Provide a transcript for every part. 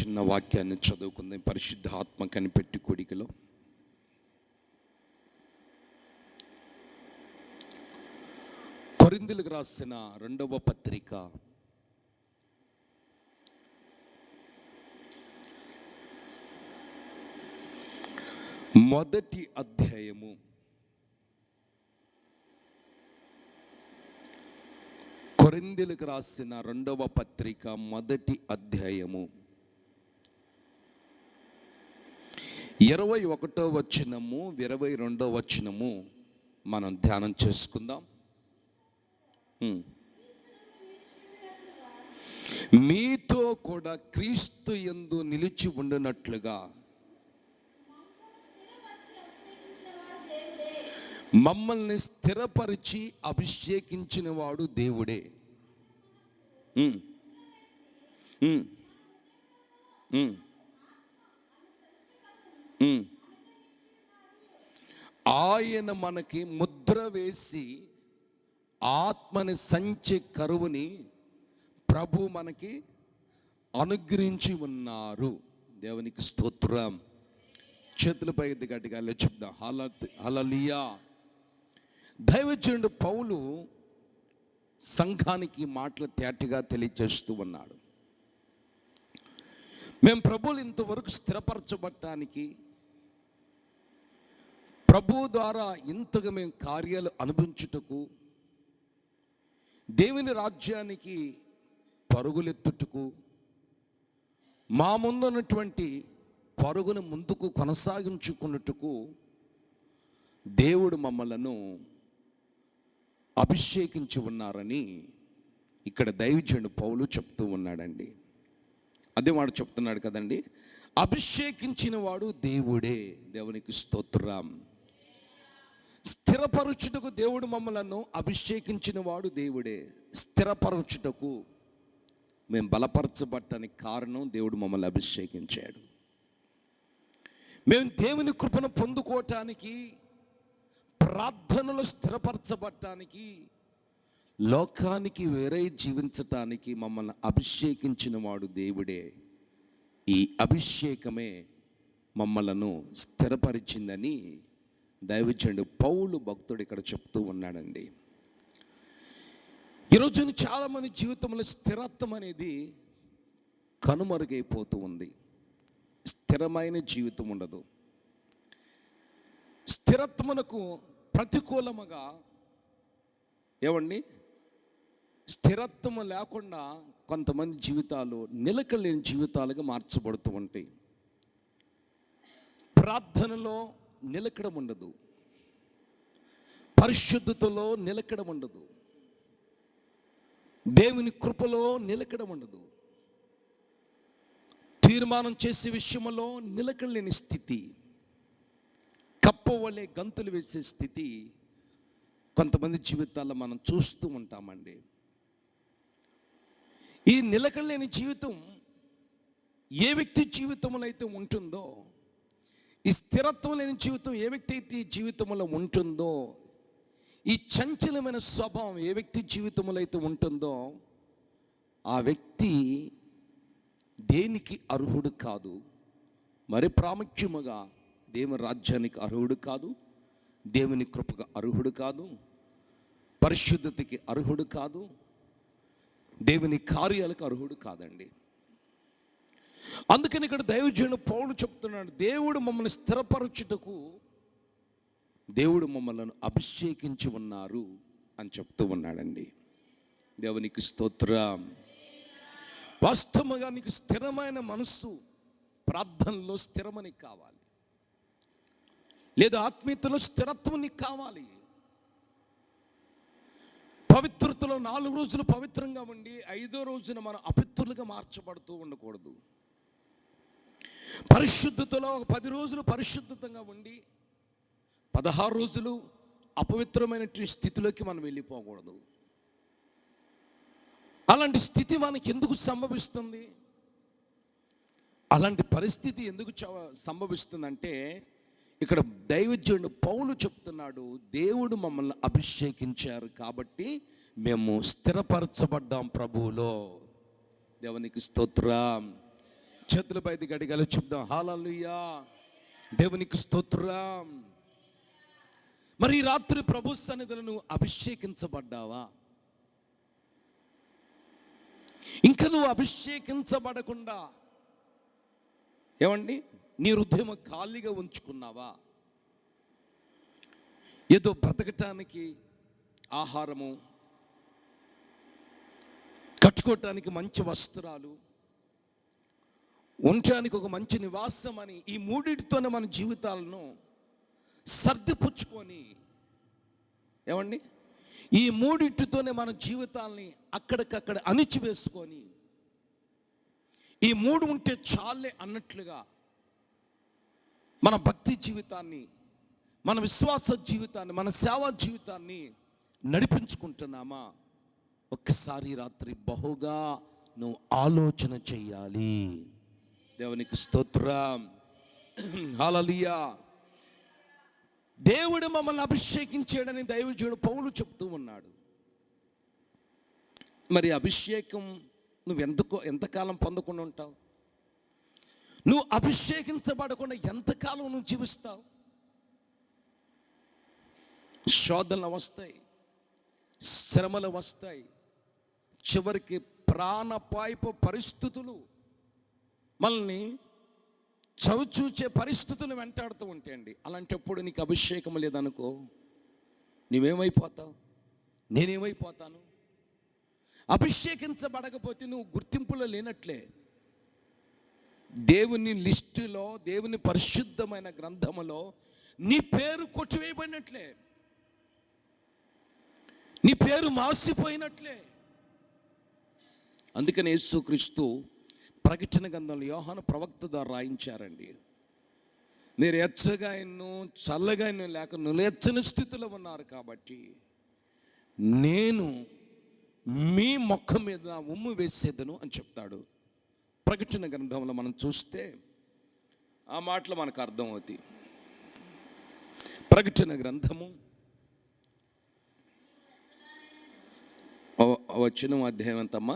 చిన్న వాక్యాన్ని చదువుకుందాం. పరిశుద్ధ ఆత్మ కనిపెట్టి కూడికలో కొరింథీయులకు రాసిన 2వ పత్రిక 1వ అధ్యాయము 2వ పత్రిక 1వ అధ్యాయము 21వ వచనము 22వ వచనము మనం ధ్యానం చేసుకుందాం. మీతో కూడా క్రీస్తు యందు నిలిచి ఉండునట్లుగా మమ్మల్ని స్థిరపరిచి అభిషేకించిన వాడు దేవుడే. ఆయన మనకి ముద్ర వేసి ఆత్మని సంచే కరువుని ప్రభు మనకి అనుగ్రహించి ఉన్నారు. దేవునికి స్తోత్రం. చేతులపై గట్టిగా చెప్దాం హల్లెలూయా. దైవజనుడు పౌలు సంఘానికి మాటలు తేటగా తెలియజేస్తూ ఉన్నాడు. మేము ప్రభువులు ఇంతవరకు స్థిరపరచబడటానికి, ప్రభు ద్వారా ఇంతగా మేము కార్యాలు అనుభవించుటకు, దేవుని రాజ్యానికి పరుగులెత్తుటకు, మా ముందున్నటువంటి పరుగును ముందుకు కొనసాగించుకున్నట్టుకు దేవుడు మమ్మలను అభిషేకించి ఉన్నారని ఇక్కడ దైవజనుడు పౌలు చెప్తూ ఉన్నాడండి. అదే వాడు చెప్తున్నాడు కదండి, అభిషేకించిన వాడు దేవుడే. దేవునికి స్తోత్రం. స్థిరపరచుటకు దేవుడు మమ్మలను అభిషేకించిన వాడు దేవుడే. స్థిరపరచుటకు మేము బలపరచబడటానికి కారణం దేవుడు మమ్మల్ని అభిషేకించాడు. మేము దేవుని కృపను పొందుకోవటానికి, ప్రార్థనలో స్థిరపరచబడటానికి, లోకానికి వేరే జీవించటానికి మమ్మల్ని అభిషేకించిన వాడు దేవుడే. ఈ అభిషేకమే మమ్మలను స్థిరపరిచిందని దైవజనుడు పౌలు భక్తుడు ఇక్కడ చెప్తూ ఉన్నాడండి. ఈరోజు చాలామంది జీవితంలో స్థిరత్వం అనేది కనుమరుగైపోతూ ఉంది. స్థిరమైన జీవితం ఉండదు. స్థిరత్వమునకు ప్రతికూలముగా ఏమండి, స్థిరత్వము లేకుండా కొంతమంది జీవితాలు నిలకలేని జీవితాలుగా మార్చబడుతూ ఉంటాయి. ప్రార్థనలో నిలకడం ఉండదు, పరిశుద్ధతలో నిలకడం ఉండదు, దేవుని కృపలో నిలకడం ఉండదు, తీర్మానం చేసే విషయంలో నిలకడలేని స్థితి, కప్పవలే గంతులు వేసే స్థితి కొంతమంది జీవితాల్లో మనం చూస్తూ ఉంటామండి. ఈ నిలకడలేని జీవితం ఏ వ్యక్తి జీవితంలో అయితే ఉంటుందో, ఈ స్థిరత్వం లేని జీవితం ఏ వ్యక్తి అయితే ఈ జీవితంలో ఉంటుందో, ఈ చంచలమైన స్వభావం ఏ వ్యక్తి జీవితంలో అయితే ఉంటుందో, ఆ వ్యక్తి దేనికి అర్హుడు కాదు. మరి ప్రాముఖ్యముగా దేవుని రాజ్యానికి అర్హుడు కాదు, దేవుని కృపకు అర్హుడు కాదు, పరిశుద్ధతకి అర్హుడు కాదు, దేవుని కార్యాలకు అర్హుడు కాదండి. అందుకని ఇక్కడ దైవజనుడు పౌలు చెప్తున్నాడు, దేవుడు మమ్మల్ని స్థిరపరచుటకు దేవుడు మమ్మల్ని అభిషేకించి ఉన్నారు అని చెప్తూ ఉన్నాడండి. దేవునికి స్తోత్రం. వాస్తవంగా నీకు స్థిరమైన మనస్సు, ప్రార్థనలో స్థిరమని కావాలి, లేదా ఆత్మీయతలో స్థిరత్వం నీకు కావాలి. పవిత్రతలో 4 రోజులు పవిత్రంగా ఉండి 5వ రోజున మనం అపవిత్రులుగా మార్చబడుతూ ఉండకూడదు. పరిశుద్ధతలో 10 రోజులు పరిశుద్ధంగా ఉండి 16 రోజులు అపవిత్రమైన స్థితిలోకి మనం వెళ్ళిపోకూడదు. అలాంటి స్థితి మనకి ఎందుకు సంభవిస్తుంది? అలాంటి పరిస్థితి ఎందుకు సంభవిస్తుందంటే, ఇక్కడ దైవజనుడు పౌలు చెప్తున్నాడు, దేవుడు మమ్మల్ని అభిషేకించారు కాబట్టి మేము స్థిరపరచబడ్డాం ప్రభువులో. దేవునికి స్తోత్రం. చేతులపై గడిగలు చెప్దాం. హల్లెలూయా, దేవునికి స్తోత్రం. మరి ఈ రాత్రి ప్రభు సన్నిధిలో నువ్వు అభిషేకించబడ్డావా? ఇంకా నువ్వు అభిషేకించబడకుండా ఏమండి నీ హృదయం ఖాళీగా ఉంచుకున్నావా? ఏదో బ్రతకటానికి ఆహారము, కట్టుకోవటానికి మంచి వస్త్రాలు, ఉండటానికి ఒక మంచి నివాసం అని ఈ మూడింటితోనే మన జీవితాలను సర్దిపుచ్చుకొని, ఏమండి ఈ మూడింటితోనే మన జీవితాల్ని అక్కడికక్కడ అణిచివేసుకొని, ఈ మూడు ఉంటే చాలే అన్నట్లుగా మన భక్తి జీవితాన్ని, మన విశ్వాస జీవితాన్ని, మన సేవా జీవితాన్ని నడిపించుకుంటున్నామా? ఒక్కసారి రాత్రి బహుగా నువ్వు ఆలోచన చెయ్యాలి. దేవునికి స్తోత్రం. హల్లెలూయా. దేవుడు మమ్మల్ని అభిషేకించాడని దైవజనుడు పౌలు చెప్తూ ఉన్నాడు. మరి అభిషేకం నువ్వు ఎంతకాలం పొందకుండా ఉంటావు? నువ్వు అభిషేకించబడకుండా ఎంతకాలం నువ్వు జీవిస్తావు? శోధనలు వస్తాయి, శ్రమలు వస్తాయి, చివరికి ప్రాణపాయపు పరిస్థితులు మనల్ని చవిచూచే పరిస్థితులు వెంటాడుతూ ఉంటాయండి. అలాంటప్పుడు నీకు అభిషేకం లేదనుకో, నువ్వేమైపోతావు? నేనేమైపోతాను? అభిషేకించబడకపోతే నువ్వు గుర్తింపులో లేనట్లే. దేవుని లిస్టులో, దేవుని పరిశుద్ధమైన గ్రంథములో నీ పేరు కొట్టివేయబడినట్లే, నీ పేరు మాసిపోయినట్లే. అందుకని యేసుక్రీస్తు ప్రకటన గ్రంథంలో యోహాను ప్రవక్త ద్వారా రాయించారండి, మీరు ఎచ్చగా ఎన్నో చల్లగా ఎన్నో లేక నిలెచ్చని స్థితిలో ఉన్నారు కాబట్టి నేను మీ ముఖం మీద ఉమ్ము వేసేదను అని చెప్తాడు. ప్రకటన గ్రంథంలో మనం చూస్తే ఆ మాటలు మనకు అర్థమవుతాయి. ప్రకటన గ్రంథము వచ్చిన అధ్యాయం ఎంతమ్మా?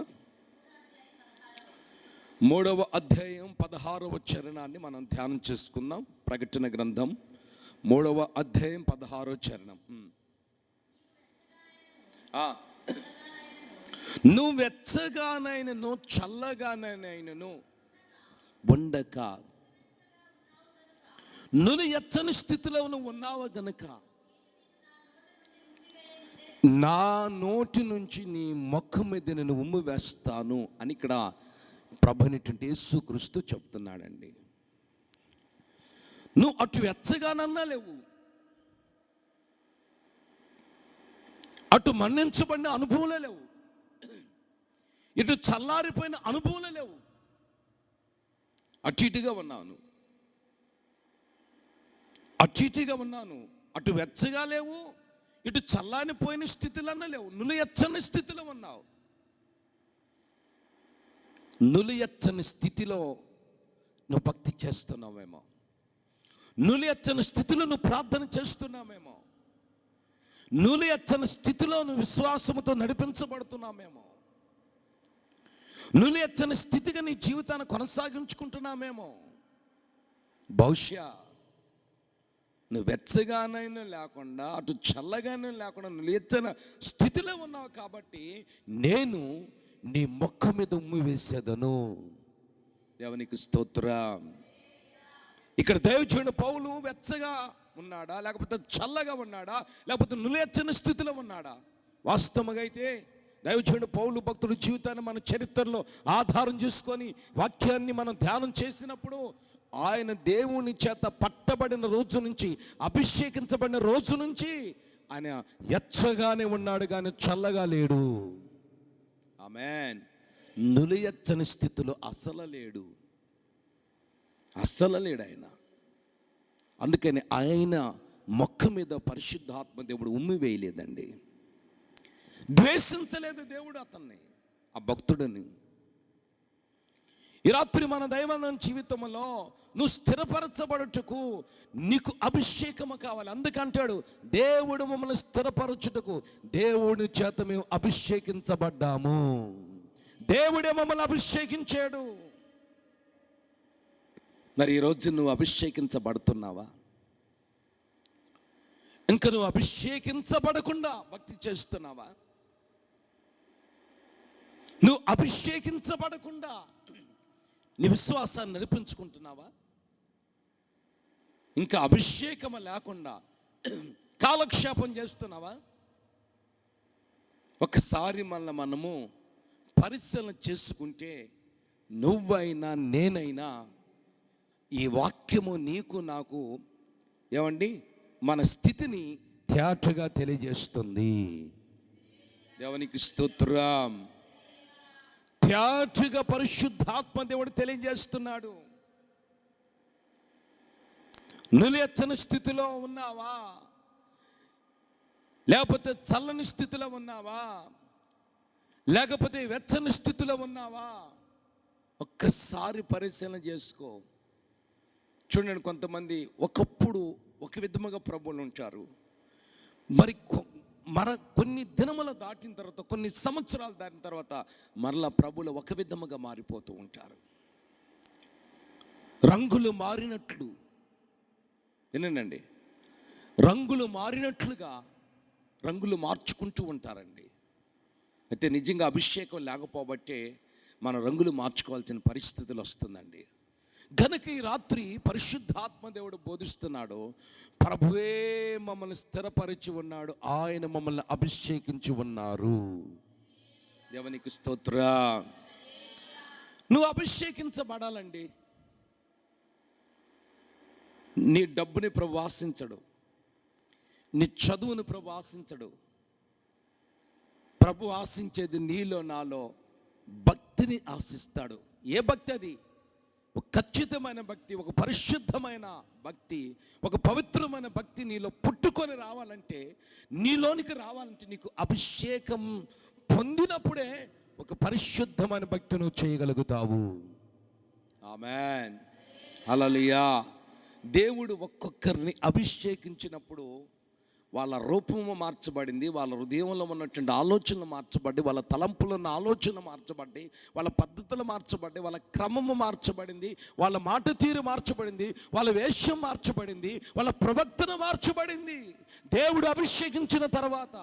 3వ అధ్యాయం 16వ చరణాన్ని మనం ధ్యానం చేసుకుందాం. ప్రకటన గ్రంథం 3వ అధ్యాయం 16వ చరణం. నువ్వు వెచ్చగానైనను చల్లగానైనను ఉండక, నువ్వు ఎచ్చని స్థితిలో నువ్వు ఉన్నావు గనుక నా నోటి నుంచి నీ ముఖం మీద నేను ఉమ్ము వేస్తాను అని ఇక్కడ ప్రభువైనటువంటి యేసుక్రీస్తు చెప్తున్నాడండి. నువ్వు అటు వెచ్చగానన్నా లేవు, అటు మన్నించబడిన అనుభవాలే లేవు, ఇటు చల్లారిపోయిన అనుభవాలే లేవు, అటు ఇటుగా ఉన్నాను, అటు ఇటుగా ఉన్నాను. అటు వెచ్చగా లేవు, ఇటు చల్లారిపోయిన స్థితిలన్నా లేవు, నులియచ్చని స్థితిలో ఉన్నావు. నులియచ్చని స్థితిలో నువ్వు భక్తి చేస్తున్నావేమో, నులియచ్చని స్థితిలో నువ్వు ప్రార్థన చేస్తున్నామేమో, నులియచ్చని స్థితిలో నువ్వు విశ్వాసముతో నడిపించబడుతున్నామేమో, నులియచ్చని స్థితిగా నీ జీవితాన్ని కొనసాగించుకుంటున్నామేమో. బహుశా నువ్వు వెచ్చగానైనా లేకుండా అటు చల్లగానే లేకుండా నులియచ్చని స్థితిలో ఉన్నావు కాబట్టి నేను నీ ముఖం మీద ఉమ్మి వేసేదను. దేవునికి స్తోత్రం. ఇక్కడ దైవజనుడు పౌలు వెచ్చగా ఉన్నాడా, లేకపోతే చల్లగా ఉన్నాడా, లేకపోతే నులియచ్చని స్థితిలో ఉన్నాడా? వాస్తవంగా అయితే దైవజనుడు పౌలు భక్తుడి జీవితాన్ని మన చరిత్రలో ఆధారం చేసుకొని వాక్యాన్ని మనం ధ్యానం చేసినప్పుడు ఆయన దేవుని చేత పట్టబడిన రోజు నుంచి, అభిషేకించబడిన రోజు నుంచి ఆయన ఎచ్చగానే ఉన్నాడు కానీ చల్లగా లేడు. ఆమేన్. నులియచ్చని స్థితిలో అసలు లేడు ఆయన. అందుకని ఆయన మొక్క మీద పరిశుద్ధాత్మ దేవుడు ఉమ్మి వేయలేదండి, ద్వేషించలేదు దేవుడు అతన్ని, ఆ భక్తుడిని. ఈ రాత్రి మన దైనందిన జీవితంలో నువ్వు స్థిరపరచబడుటకు నీకు అభిషేకము కావాలి. అందుకంటాడు దేవుడు మమ్మల్ని స్థిరపరచుటకు దేవుడి చేత మేము అభిషేకించబడ్డాము. దేవుడే మమ్మల్ని అభిషేకించాడు. మరి ఈరోజు నువ్వు అభిషేకించబడుతున్నావా? ఇంకా నువ్వు అభిషేకించబడకుండా భక్తి చేస్తున్నావా? నువ్వు అభిషేకించబడకుండా నీ విశ్వాసాన్ని నడిపించుకుంటున్నావా? ఇంకా అభిషేకం లేకుండా కాలక్షేపం చేస్తున్నావా? ఒకసారి మనము పరిశీలన చేసుకుంటే, నువ్వైనా నేనైనా ఈ వాక్యము నీకు నాకు ఏమండి మన స్థితిని తేటగా తెలియజేస్తుంది. దేవునికి స్తోత్రం. తేటగా పరిశుద్ధాత్మ దేవుడు తెలియజేస్తున్నాడు. నిలయచ్చని స్థితిలో ఉన్నావా, లేకపోతే చల్లని స్థితిలో ఉన్నావా, లేకపోతే వెచ్చని స్థితిలో ఉన్నావా? ఒక్కసారి పరిశీలన చేసుకో. చూడండి, కొంతమంది ఒకప్పుడు ఒక విధముగా ప్రభువులు ఉంటారు. మరి కొన్ని దినములు దాటిన తర్వాత, కొన్ని సంవత్సరాలు దాటిన తర్వాత మరలా ప్రభువులు ఒక విధముగా మారిపోతూ ఉంటారు. రంగులు మారినట్లు, వినండి, రంగులు మారినట్లుగా రంగులు మార్చుకుంటూ ఉంటారండి. అయితే నిజంగా అభిషేకం లేకపోబట్టే మన రంగులు మార్చుకోవాల్సిన పరిస్థితులు వస్తుందండి. గనుక ఈ రాత్రి పరిశుద్ధాత్మ దేవుడు బోధిస్తున్నాడు, ప్రభువే మమ్మల్ని స్థిరపరిచి ఉన్నాడు, ఆయన మమ్మల్ని అభిషేకించి ఉన్నారు. దేవునికి స్తోత్రం. నువ్వు అభిషేకించబడాలండి. నీ డబ్బుని ప్రభు ఆశించడు, నీ చదువుని ప్రభు ఆశించడు. ప్రభు ఆశించేది నీలో నాలో భక్తిని ఆశిస్తాడు. ఏ భక్తి అది? ఒక ఖచ్చితమైన భక్తి, ఒక పరిశుద్ధమైన భక్తి, ఒక పవిత్రమైన భక్తి నీలో పుట్టుకొని రావాలంటే, నీలోనికి రావాలంటే నీకు అభిషేకం పొందినప్పుడే ఒక పరిశుద్ధమైన భక్తి నువ్వు చేయగలుగుతావు. ఆమేన్, హల్లెలూయా. దేవుడు ఒక్కొక్కరిని అభిషేకించినప్పుడు వాళ్ళ రూపము మార్చబడింది, వాళ్ళ హృదయంలో ఉన్నటువంటి ఆలోచనలు మార్చబడి, వాళ్ళ తలంపులను ఆలోచన మార్చబడి, వాళ్ళ పద్ధతులు మార్చబడి, వాళ్ళ క్రమము మార్చబడింది, వాళ్ళ మాట తీరు మార్చబడింది, వాళ్ళ వేషం మార్చబడింది, వాళ్ళ ప్రవర్తన మార్చబడింది. దేవుడు అభిషేకించిన తర్వాత,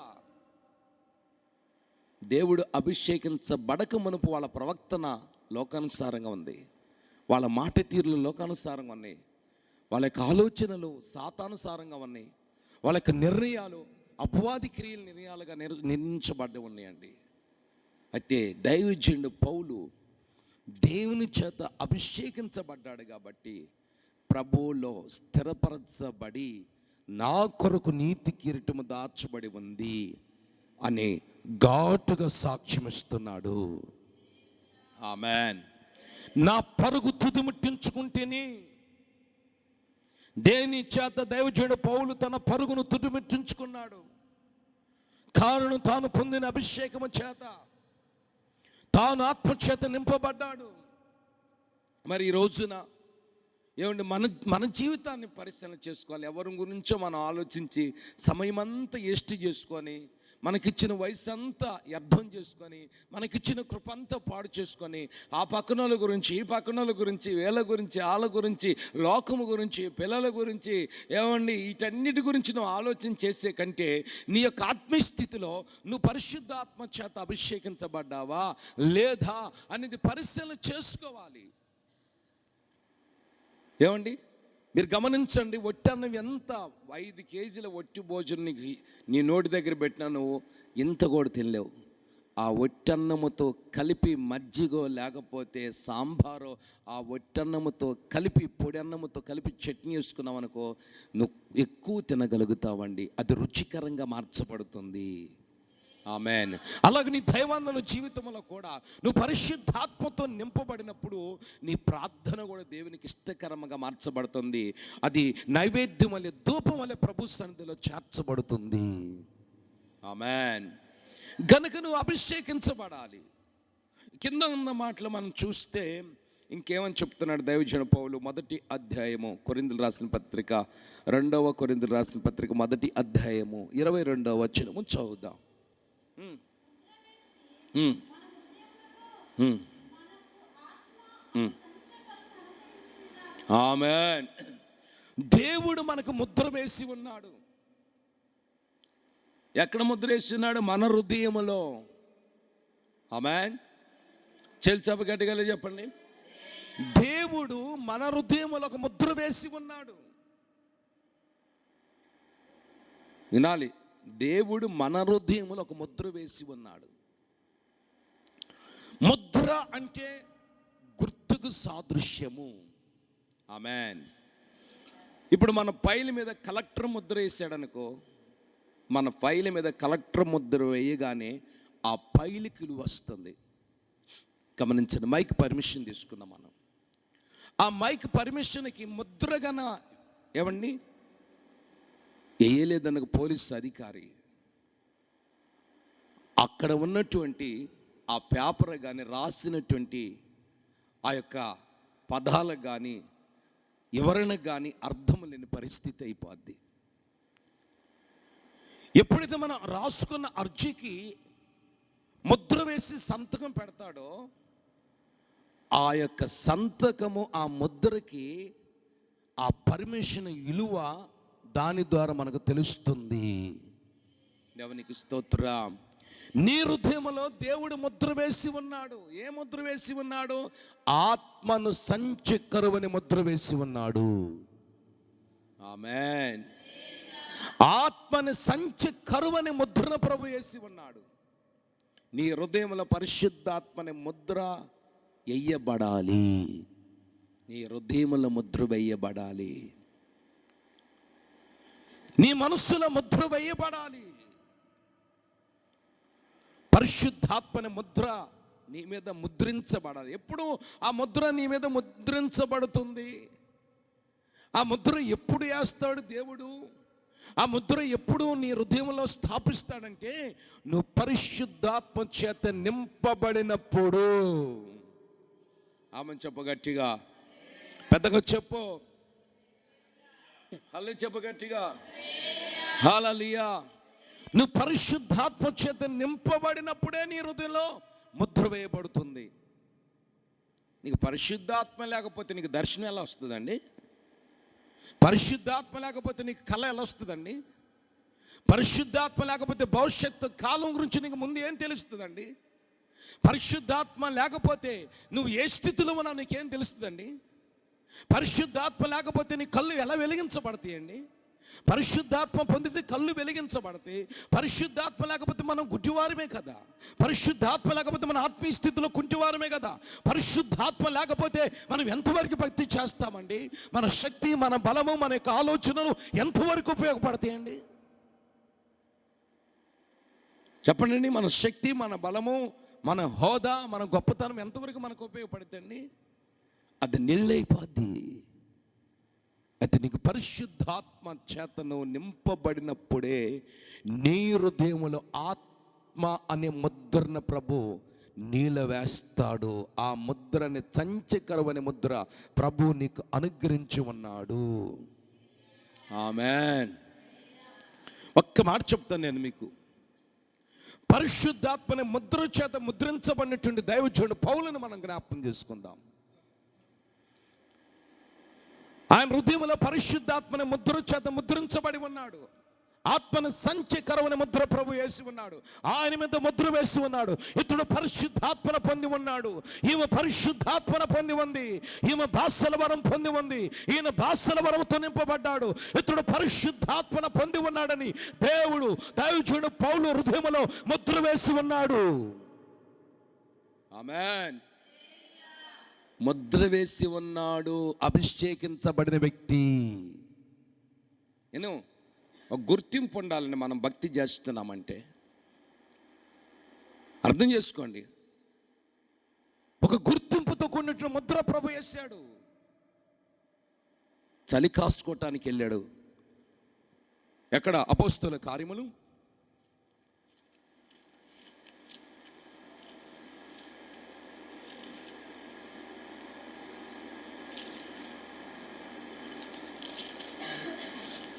దేవుడు అభిషేకించబడక మునుపు వాళ్ళ ప్రవర్తన లోకానుసారంగా ఉంది, వాళ్ళ మాట తీరులు లోకానుసారంగా ఉన్నాయి, వాళ్ళ యొక్క ఆలోచనలు సాతానుసారంగా ఉన్నాయి, వాళ్ళ యొక్క నిర్ణయాలు అపవాది క్రియల నిర్ణయాలుగా నిర్ణయించబడ్డ ఉన్నాయండి. అయితే దైవజనుడు పౌలు దేవుని చేత అభిషేకించబడ్డాడు కాబట్టి ప్రభువులో స్థిరపరచబడి, నా కొరకు నీతి కిరీటము దాచబడి ఉంది అని ఘాటుగా సాక్ష్యం ఇస్తున్నాడు. ఆమేన్. నా పరుగు తుదిముట్టించుకుంటేనే, దేని చేత దైవజనుడు పౌలు తన పరుగును తుదిముట్టించుకున్నాడు? కారణం తాను పొందిన అభిషేకము చేత, తాను ఆత్మచేత నింపబడ్డాడు. మరి ఈ రోజున ఏమండి, మన జీవితాన్ని పరిశీలన చేసుకోవాలి. ఎవరి గురించో మనం ఆలోచించి సమయమంతా వేస్ట్ చేసుకొని, మనకిచ్చిన వయసు అంతా వ్యర్థం చేసుకొని, మనకిచ్చిన కృప అంతా పాడు చేసుకొని, ఆ పక్కనోళ్ళ గురించి, ఈ పక్కనోళ్ళ గురించి, వీళ్ళ గురించి, వాళ్ళ గురించి, లోకము గురించి, పిల్లల గురించి, ఏమండి వీటన్నిటి గురించి నువ్వు ఆలోచన చేసే కంటే, నీ యొక్క ఆత్మీయస్థితిలో నువ్వు పరిశుద్ధాత్మ చేత అభిషేకించబడ్డావా లేదా అనేది పరిశీలన చేసుకోవాలి. ఏమండి, మీరు గమనించండి, ఒట్టి అన్నం ఎంత 5 కేజీల ఒట్టి భోజనం నీ నోటి దగ్గర పెట్టినా నువ్వు ఇంత కూడా తినలేవు. ఆ ఒట్టన్నముతో కలిపి మజ్జిగో లేకపోతే సాంబారో, ఆ ఒట్టన్నముతో కలిపి పొడి అన్నముతో కలిపి చట్నీ వేసుకున్నావు అనుకో, నువ్వు ఎక్కువ తినగలుగుతావండి. అది రుచికరంగా మార్చబడుతుంది. ఆమేన్. అలాగే నీ దైవాంధన జీవితంలో కూడా నువ్వు పరిశుద్ధాత్మతో నింపబడినప్పుడు నీ ప్రార్థన కూడా దేవునికి ఇష్టకరంగా మార్చబడుతుంది. అది నైవేద్యం వలె, ధూపం వలె ప్రభు సన్నిధిలో చేర్చబడుతుంది. ఆమేన్. గనుక నువ్వు అభిషేకించబడాలి. కింద ఉన్న మాటలు మనం చూస్తే ఇంకేమని చెప్తున్నాడు దైవజనుడు పౌలు? 1వ అధ్యాయము, కొరింథీయులకు రాసిన పత్రిక 2వ కొరింథీయులకు రాసిన పత్రిక 1వ అధ్యాయము 22వ వచనము చదువుదాం. ఆమేన్. దేవుడు మనకు ముద్ర వేసి ఉన్నాడు. ఎక్కడ ముద్ర వేసి ఉన్నాడు? మన హృదయములో. ఆమేన్. చెల్చప గట్టిగా చెప్పండి. దేవుడు మన హృదయములో ఒక ముద్ర వేసి ఉన్నాడు. వినాలి, దేవుడు మన హృదయములో ఒక ముద్ర వేసి ఉన్నాడు. ముద్ర అంటే గుర్తుకు సాదృశ్యము. ఆమేన్. ఇప్పుడు మన ఫైల్ మీద కలెక్టర్ ముద్ర వేసాడనుకో, మన ఫైల్ మీద కలెక్టర్ ముద్ర వేయగానే ఆ ఫైల్కి విలువ వస్తుంది. గమనించండి, మైక్ పర్మిషన్ తీసుకున్నాం మనం. ఆ మైక్ పర్మిషన్కి ముద్రగన ఏమండి వేయలేదనక పోలీసు అధికారి అక్కడ ఉన్నటువంటి ఆ పేపర్ కానీ రాసినటువంటి ఆ యొక్క పదాలకు కానీ ఎవరైనా కానీ అర్థం లేని పరిస్థితి అయిపోద్ది. ఎప్పుడైతే మనం రాసుకున్న అర్జీకి ముద్ర వేసి సంతకం పెడతాడో ఆ యొక్క సంతకము, ఆ ముద్రకి ఆ పర్మిషన్ విలువ దాని ద్వారా మనకు తెలుస్తుంది. దేవునికి స్తోత్రం. నీ హృదయములో దేవుడు ముద్ర వేసి ఉన్నాడు. ఏ ముద్ర వేసి ఉన్నాడు? ఆత్మను సంచి కరువని ముద్ర వేసి ఉన్నాడు. ఆమేన్. ఆత్మని సంచి కరువని ముద్రను ప్రభు వేసి ఉన్నాడు. నీ హృదయములో పరిశుద్ధాత్మని ముద్ర వేయబడాలి. నీ హృదయములో ముద్ర వేయబడాలి. నీ మనస్సులో ముద్ర వేయబడాలి. పరిశుద్ధాత్మని ముద్ర నీ మీద ముద్రించబడాలి. ఎప్పుడు ఆ ముద్ర నీ మీద ముద్రించబడుతుంది? ఆ ముద్ర ఎప్పుడు వేస్తాడు దేవుడు? ఆ ముద్ర ఎప్పుడు నీ హృదయంలో స్థాపిస్తాడంటే నువ్వు పరిశుద్ధాత్మ చేత నింపబడినప్పుడు. ఆమె చెప్ప గట్టిగా, పెద్దగా చెప్పు. హల్లే చెప్ప గట్టిగా. హల్లెలూయా. నువ్వు పరిశుద్ధాత్మ చేత నింపబడినప్పుడే నీ హృదయంలో ముద్ర వేయబడుతుంది. నీకు పరిశుద్ధాత్మ లేకపోతే నీకు దర్శనం ఎలా వస్తుందండి? పరిశుద్ధాత్మ లేకపోతే నీకు కళ ఎలా వస్తుందండి? పరిశుద్ధాత్మ లేకపోతే భవిష్యత్తు కాలం గురించి నీకు ముందు ఏం తెలుస్తుందండి? పరిశుద్ధాత్మ లేకపోతే నువ్వు ఏ స్థితిలో ఉన్నావు నీకేం తెలుస్తుందండి? పరిశుద్ధాత్మ లేకపోతే నీ కళ్ళు ఎలా వెలిగించబడతాయండి? పరిశుద్ధాత్మ పొందితే కళ్ళు వెలిగించబడతాయి. పరిశుద్ధాత్మ లేకపోతే మనం గుడ్డివారమే కదా. పరిశుద్ధాత్మ లేకపోతే మన ఆత్మీయ స్థితిలో కుంటివారమే కదా. పరిశుద్ధాత్మ లేకపోతే మనం ఎంతవరకు భక్తి చేస్తామండి? మన శక్తి, మన బలము, మన యొక్క ఆలోచనలు ఎంతవరకు ఉపయోగపడతాయండి? చెప్పండి. మన శక్తి, మన బలము, మన హోదా, మన గొప్పతనం ఎంతవరకు మనకు ఉపయోగపడుతుంది? అది నిల్లైపోద్ది. అయితే నీకు పరిశుద్ధాత్మ చేతను నింపబడినప్పుడే నీ హృదయములో ఆత్మ అనే ముద్రను ప్రభు నీలో వేస్తాడు. ఆ ముద్రని సంచకరవని ముద్ర ప్రభు నీకు అనుగ్రహించి ఉన్నాడు. ఆమేన్. ఒక్క మాట చెప్తాను నేను మీకు. పరిశుద్ధాత్మని ముద్ర చేత ముద్రించబడినటువంటి దైవజనుడు పౌలును మనం జ్ఞాపకం చేసుకుందాం. ఆయన హృదయంలో పరిశుద్ధాత్మని ముద్ర చేత ముద్రించబడి ఉన్నాడు. ఆత్మను సంచి కరువని ముద్ర ప్రభు వేసి ఉన్నాడు. ఆయన మీద ముద్ర వేసి ఉన్నాడు. ఇతడు పరిశుద్ధాత్మను పొంది ఉన్నాడు. ఈమె పరిశుద్ధాత్మను పొంది ఉంది. ఈమె భాషల వరం పొంది ఉంది. ఈయన భాషల వరంతో నింపబడ్డాడు. ఇతడు పరిశుద్ధాత్మను పొంది ఉన్నాడని దేవుడు దైవజనుడు పౌలు హృదయంలో ముద్ర వేసి ఉన్నాడు. ఆమేన్. ముద్ర వేసి ఉన్నాడు అభిషేకించబడిన వ్యక్తి. నేను ఒక గుర్తింపు ఉండాలని మనం భక్తి చేస్తున్నామంటే అర్థం చేసుకోండి. ఒక గుర్తింపుతో కూడిన ముద్ర ప్రభు వేశాడు. చలి కాసుకోవటానికి వెళ్ళాడు. ఎక్కడ? అపోస్తలుల కార్యములు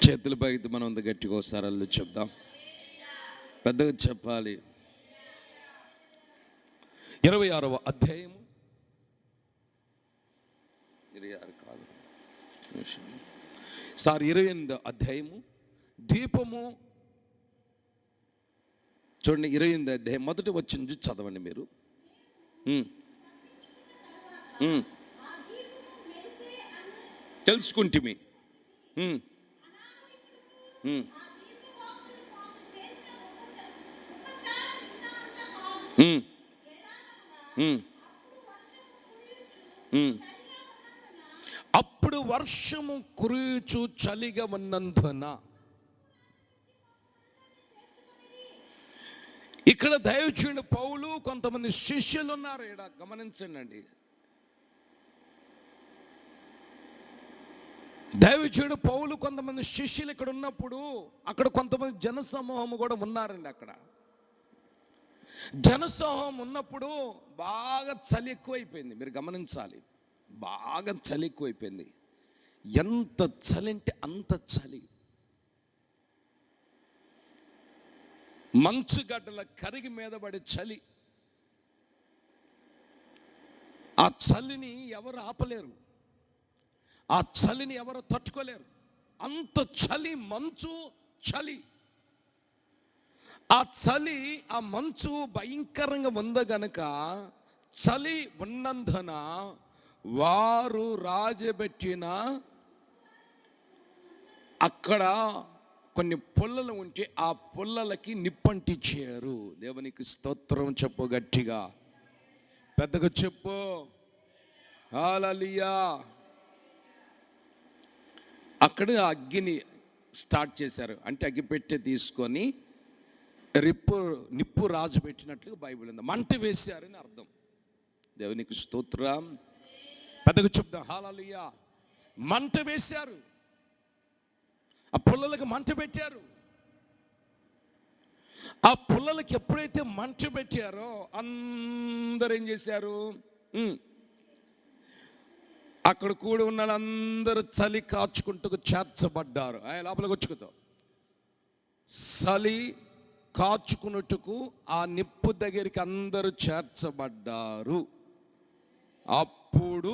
చేతుల పైకి మనం అంత గట్టిగా ఒకసారి అల్లు చెప్దాం. పెద్దగా చెప్పాలి. 26వ అధ్యాయము 26 కాదు సార్ 28వ అధ్యాయము దీపము చూడండి. 28వ అధ్యాయం మొదటి వచ్చింది చదవండి మీరు. తెలుసుకుంటిమి. అప్పుడు వర్షము కురుచు చలిగా ఉన్నందున. ఇక్కడ దైవజనుడు పౌలు కొంతమంది శిష్యులు ఉన్నారు. ఇక్కడ గమనించండి. దైవజనుడు పౌలు కొంతమంది శిష్యులు ఇక్కడ ఉన్నప్పుడు అక్కడ కొంతమంది జనసమూహం కూడా ఉన్నారండి. అక్కడ జనసమూహం ఉన్నప్పుడు బాగా చలి ఎక్కువైపోయింది. మీరు గమనించాలి, బాగా చలి ఎక్కువైపోయింది. ఎంత చలి అంటే అంత చలి. మంచుగడ్డల కరిగి మీద పడే చలి. ఆ చలిని ఎవరు ఆపలేరు, ఆ చలిని ఎవరు తట్టుకోలేరు. అంత చలి, మంచు చలి. ఆ చలి, ఆ మంచు భయంకరంగా ఉంద గనుక చలి ఉన్నందున వారు రాజబెట్టిన అక్కడ కొన్ని పుల్లలు ఉంటే ఆ పుల్లలకి నిప్పంటించారు. దేవునికి స్తోత్రం చెప్పు, గట్టిగా పెద్దగా చెప్పు, హల్లెలూయా. అక్కడ అగ్గిని స్టార్ట్ చేశారు. అంటే అగ్గిపెట్టె తీసుకొని నిప్పు రాజు పెట్టినట్లుగా బైబిల్ ఉంది. మంట వేశారని అర్థం. దేవునికి స్తోత్రం, పెద్దగా చెప్తాం, హల్లెలూయా. మంట వేశారు, ఆ పుల్లలకు మంట పెట్టారు. ఆ పుల్లలకి ఎప్పుడైతే మంట పెట్టారో అందరూ ఏం చేశారు, అక్కడ కూడి ఉన్న అందరూ చలి కాచుకుంటూ చేర్చబడ్డారు. లోపలికి వచ్చుకుతాం. చలి కాచుకున్నట్టుకు ఆ నిప్పు దగ్గరికి అందరూ చేర్చబడ్డారు. అప్పుడు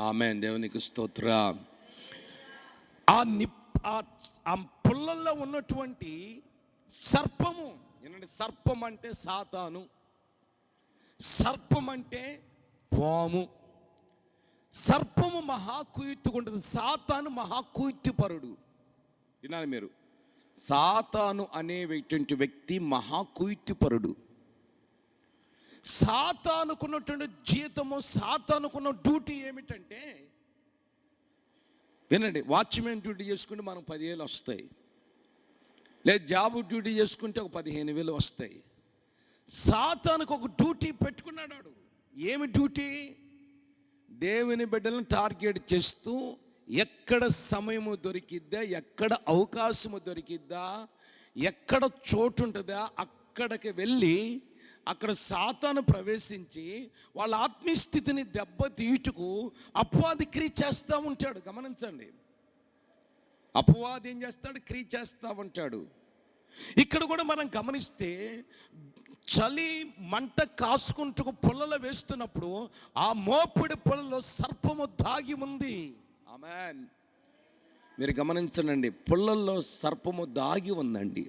ఆమేన్, దేవునికి స్తోత్రం. ఆ పుల్లల్లో ఉన్నటువంటి సర్పము, ఏంటంటే సర్పం అంటే సాతాను, సర్పం అంటే పాము. సర్పము మహాకుయుక్తిగా ఉంటుంది, సాతాను మహాకుయుక్తిపరుడు. వినాలి మీరు, సాతాను అనేటువంటి వ్యక్తి మహాకుయుక్తిపరుడు. సాతానుకున్నటువంటి జీతము, సాతానుకున్న డ్యూటీ ఏమిటంటే, వినండి, వాచ్మెన్ డ్యూటీ చేసుకుంటే మనకు 10,000 వస్తాయి, లేదా జాబ్ డ్యూటీ చేసుకుంటే ఒక 15,000 వస్తాయి. సాతానుకు ఒక డ్యూటీ పెట్టుకున్నాడు. వాడు ఏమి డ్యూటీ? దేవుని బిడ్డలను టార్గెట్ చేస్తూ ఎక్కడ సమయము దొరికిద్దా, ఎక్కడ అవకాశము దొరికిద్దా, ఎక్కడ చోటు ఉంటుందా అక్కడికి వెళ్ళి అక్కడ సాతాను ప్రవేశించి వాళ్ళ ఆత్మీయస్థితిని దెబ్బతీటుకు అపవాది క్రియ చేస్తూ ఉంటాడు. గమనించండి, అపవాది ఏం చేస్తాడు? క్రియ చేస్తూ ఉంటాడు. ఇక్కడ కూడా మనం గమనిస్తే చలి మంట కాసుకుంటూ పుల్లలు వేస్తున్నప్పుడు ఆ మోపిడి పుల్లలో సర్పము దాగి ఉంది. ఆమేన్. మీరు గమనించండి, పుల్లల్లో సర్పము దాగి ఉందండి,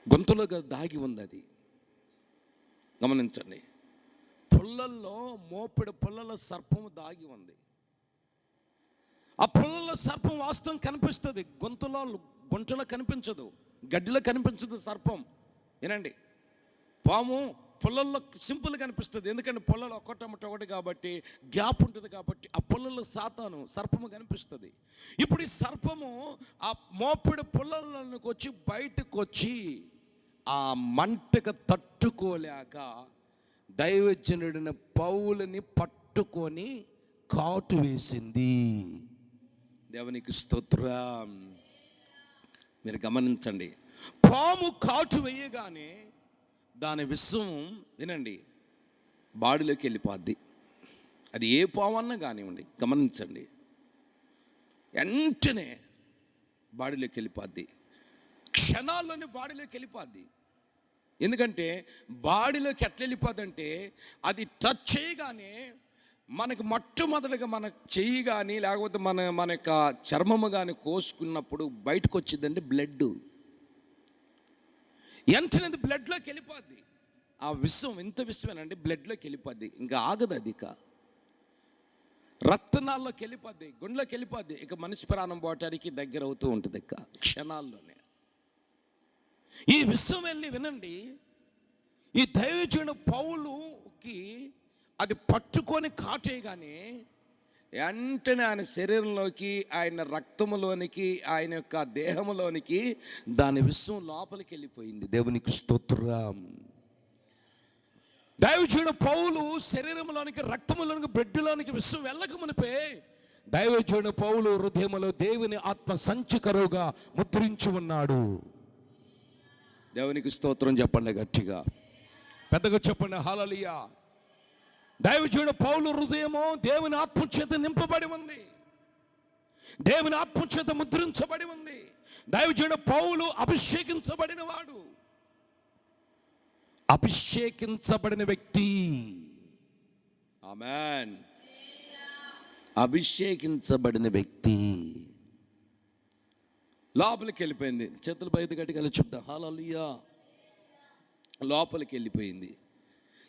గొంతులుగా దాగి ఉంది. అది గమనించండి, పుల్లల్లో, మోపిడి పుల్లలో సర్పము దాగి ఉంది. ఆ పుల్లలో సర్పం వాస్తవం కనిపిస్తుంది, గుంటలో కనిపించదు, గడ్డిలో కనిపించదు సర్పం. ఏనండి, పాము పుల్లల్లో సింపుల్ కనిపిస్తుంది, ఎందుకంటే పుల్లలు ఒకటి కాబట్టి గ్యాప్ ఉంటుంది కాబట్టి ఆ పుల్లలో సాతాను సర్పము కనిపిస్తుంది. ఇప్పుడు ఈ సర్పము ఆ మోపిడి పుల్లలకు వచ్చి బయటకు వచ్చి ఆ మంటకు తట్టుకోలేక దైవజనుడిని పౌలుని పట్టుకొని కాటు వేసింది. దేవునికి స్తోత్రం. మీరు గమనించండి, పాము కాటు వేయగానే దాని విషం, వినండి, బాడీలోకి వెళ్ళిపోద్ది. అది ఏ పాము అన్నా కానివ్వండి, గమనించండి, వెంటనే బాడీలోకి వెళ్ళిపోద్ది. క్షణాల్లోనే బాడీలోకి వెళ్ళిపోద్ది. ఎందుకంటే బాడీలోకి ఎట్లా వెళ్ళిపోద్దంటే, అది టచ్ చేయగానే మనకు మొట్టమొదటిగా మన చెయ్యి కానీ లేకపోతే మన యొక్క చర్మము కానీ కోసుకున్నప్పుడు బయటకు వచ్చిందంటే బ్లడ్. వెంటనే బ్లడ్లోకి వెళ్ళిపోద్ది. ఆ విషం ఎంత విషమేనండి, బ్లడ్లోకి వెళ్ళిపోద్ది. ఇంకా ఆగదు అది, ఇక రక్తనాల్లోకి వెళ్ళిపోద్ది, గుండెలోకి వెళ్ళిపోద్ది. ఇక మనిషి ప్రాణం పోవటానికి దగ్గర అవుతూ ఉంటుంది ఇక క్షణాల్లోనే. ఈ విషయం వెళ్ళి వినండి, ఈ దైవజనుడు పౌలుకి అది పట్టుకొని కాటేయగానే వెంటనే ఆయన శరీరంలోకి, ఆయన రక్తములోనికి, ఆయన యొక్క దేహంలోనికి దాని విషయం లోపలికి వెళ్ళిపోయింది. దేవునికి స్తోత్రం. దైవజనుడు పౌలు శరీరంలోనికి, రక్తములోనికి, బ్లడ్లోనికి విషం వెళ్ళక మునిపే దైవజనుడు పౌలు హృదయములో దేవుని ఆత్మ సంచకరువుగా ముద్రించి ఉన్నాడు. దేవునికి స్తోత్రం చెప్పండి, గట్టిగా పెద్దగా చెప్పండి, హల్లెలూయా. దైవజనుడు పౌలు హృదయము దేవుని ఆత్మ చేత నింపబడి ఉంది, దేవుని ఆత్మ చేత ముద్రించబడి ఉంది. దైవజనుడు పౌలు అభిషేకించబడిన వాడు, అభిషేకించబడిన వ్యక్తి. ఆమేన్. అభిషేకించబడిన వ్యక్తి లోపలికి వెళ్ళిపోయింది. చేతులు బయట గట్టిగా చెప్తా, హల్లెలూయా. లోపలికి వెళ్ళిపోయింది.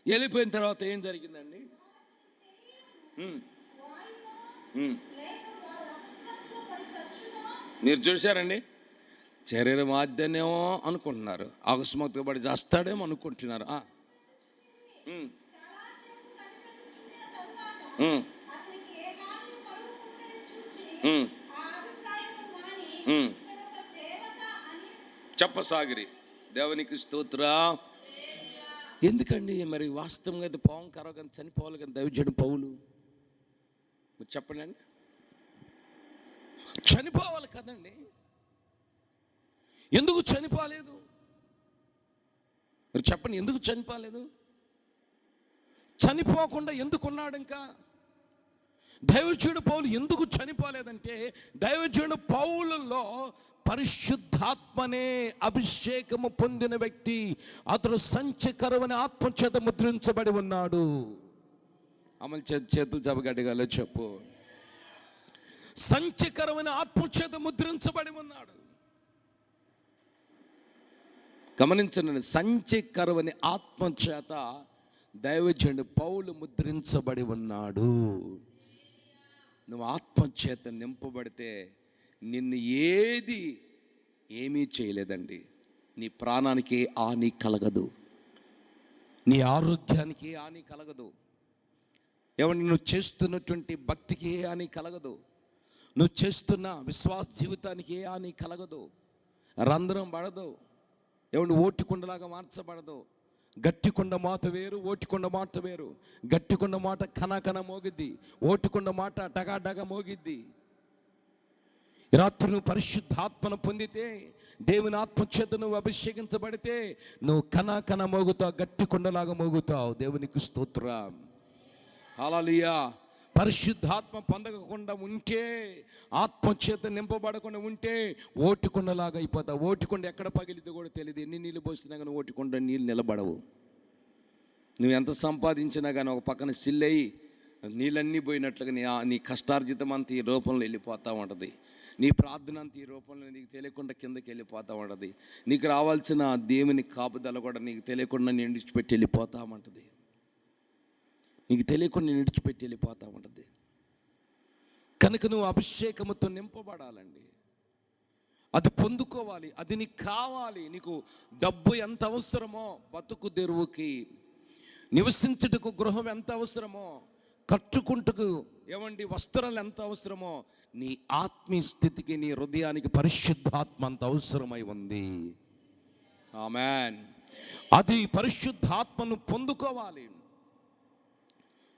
వెళ్ళిపోయిన తర్వాత ఏం జరిగిందండి? మీరు చూశారండి, శరీరం ఆద్యనేమో అనుకుంటున్నారు, అకస్మాత్తుగా పడి చేస్తాడేమో అనుకుంటున్నారు. చెప్పసాగిరి. దేవునికి స్తోత్రం. ఎందుకండి మరి వాస్తవంగా అయితే పావం కరవగానే చనిపోవాలి కానీ దైవజనుడు పౌలు, మీరు చెప్పండి అండి, చనిపోవాలి కదండి. ఎందుకు చనిపోలేదు? మీరు చెప్పండి, ఎందుకు చనిపోలేదు? చనిపోకుండా ఎందుకున్నాడు? ఇంకా దైవజనుడు పౌలు ఎందుకు చనిపోలేదంటే, దైవజనుడు పౌలులో పరిశుద్ధాత్మనే అభిషేకము పొందిన వ్యక్తి. అతడు సంచకరమైన ఆత్మచేత ముద్రించబడి ఉన్నాడు. అమలు చేతులు జబగడ్డగా చెప్పు. సంచకరమైన ఆత్మచేత ముద్రించబడి ఉన్నాడు. గమనించండి, సంచకరమైన ఆత్మచేత దైవజనుడు పౌలు ముద్రించబడి ఉన్నాడు. నువ్వు ఆత్మచేత నింపబడితే నిన్ను ఏమీ చేయలేదండి. నీ ప్రాణానికి హాని కలగదు, నీ ఆరోగ్యానికి హాని కలగదు, ఏమంటే నువ్వు చేస్తున్నటువంటి భక్తికి ఏ హాని కలగదు, నువ్వు చేస్తున్న విశ్వాస జీవితానికి ఏ హాని కలగదు, రంధ్రం పడదు, ఏమంటే ఓటికుండలాగా మార్చబడదు. గట్టికొండ మాట వేరు, ఓటికొండ మాట వేరు. గట్టికొండ మాట కనకన మోగిద్ది, ఓటికొండ మాట డగా డగా మోగిద్ది. రాత్రి నువ్వు పరిశుద్ధాత్మను పొందితే, దేవుని ఆత్మచేత నువ్వు అభిషేకించబడితే నువ్వు కన మోగుతావు, గట్టి కొండలాగా మోగుతావు. దేవునికి స్తోత్రం, హల్లెలూయా. పరిశుద్ధాత్మ పొందకుండా ఉంటే, ఆత్మచేత నింపబడకుండా ఉంటే ఓటికొండలాగా అయిపోతావు. ఓటికొండ ఎక్కడ పగిలితే కూడా తెలియదు. ఎన్ని నీళ్ళు పోసినా కానీ ఓటికొండ నీళ్ళు నిలబడవు. నువ్వు ఎంత సంపాదించినా కానీ ఒక పక్కన సిల్లయి నీళ్ళన్నీ పోయినట్లుగా నీ కష్టార్జితం అంతా ఈ రూపంలో వెళ్ళిపోతూ ఉంటుంది. నీ ప్రార్థన అంతా ఈ రూపంలో నీకు తెలియకుండా కిందకి వెళ్ళిపోతూ ఉంటుంది. నీకు రావాల్సిన దేవుని కాపుదల కూడా నీకు తెలియకుండా నేను విడిచిపెట్టి వెళ్ళిపోతూ ఉంటుంది. నీకు తెలియకుండా నేను విడిచిపెట్టి వెళ్ళిపోతూ ఉంటుంది. కనుక నువ్వు అభిషేకముతో నింపబడాలండి. అది పొందుకోవాలి, అది నీకు కావాలి. నీకు డబ్బు ఎంత అవసరమో, బతుకు తెరువుకి నివసించుటకు గృహం ఎంత అవసరమో, కట్టుకుంటకు ఏమండి వస్త్రాలు ఎంత అవసరమో, నీ ఆత్మీయ స్థితికి, నీ హృదయానికి పరిశుద్ధాత్మ అంత అవసరమై ఉంది. ఆమేన్. అది పరిశుద్ధాత్మను పొందుకోవాలి.